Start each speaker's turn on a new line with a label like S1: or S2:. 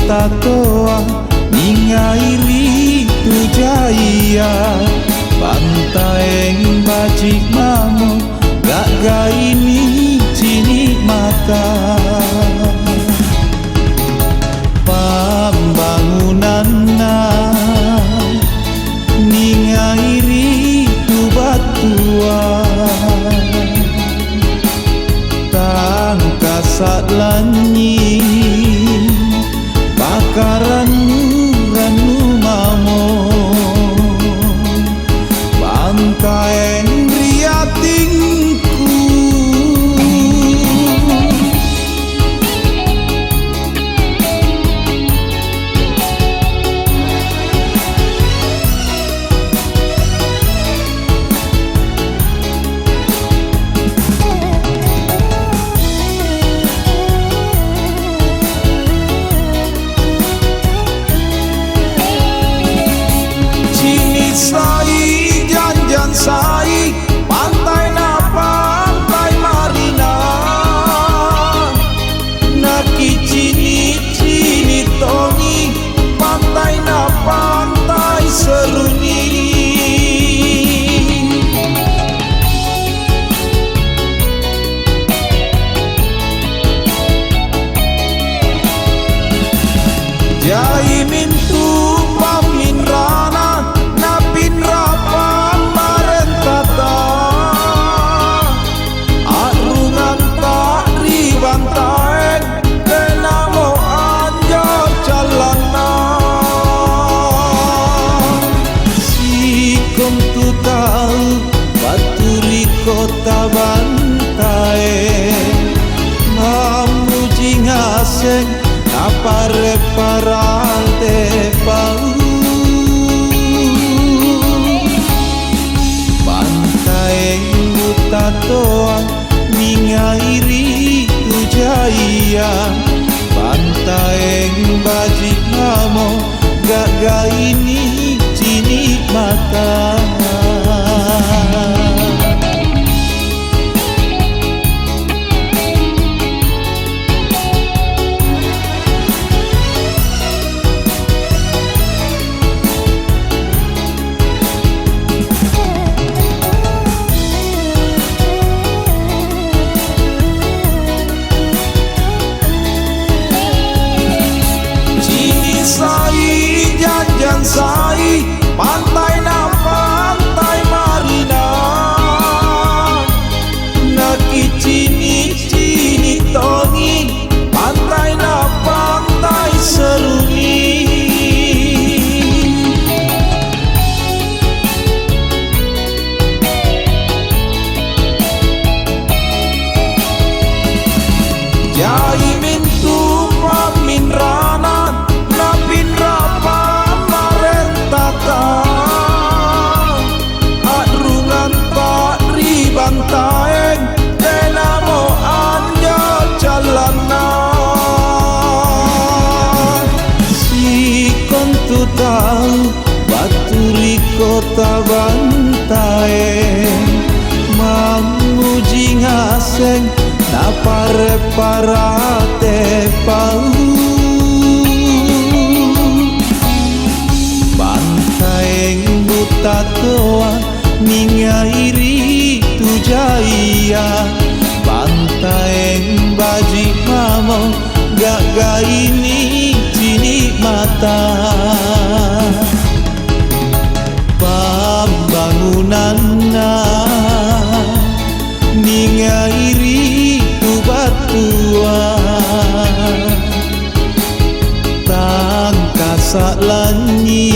S1: tatoa ningairi tu jaya pantaeng bajik mamo gak gaini cini mata pembangunan ningairi tu batuan tangkasat lanyi bakaran ranu mamo bantaeng riatingku sai janjan sai pantai na pantai marina naki cini cini tongi pantai na pantai seruni jai mintu pamin rana kota bantai mamuji ngaseng apare parante pau bantai buta toa ningairi tu jaya bantai bajik mamo gak gaini cini mata sai pantai na pantai marina naki cini cini tongi pantai na pantai seruni jai mintu pamin rana napin rapa adrungan pak ribantaeng denamo anja jalanan si kontu tahu baturi kota bantaeng mamuji ngaseng napare parate pau tatoa ningairi tu jaya bantaeng bajik mamo gak gaini cini mata pembangunan ningairi tu batuan tangkasat lanyi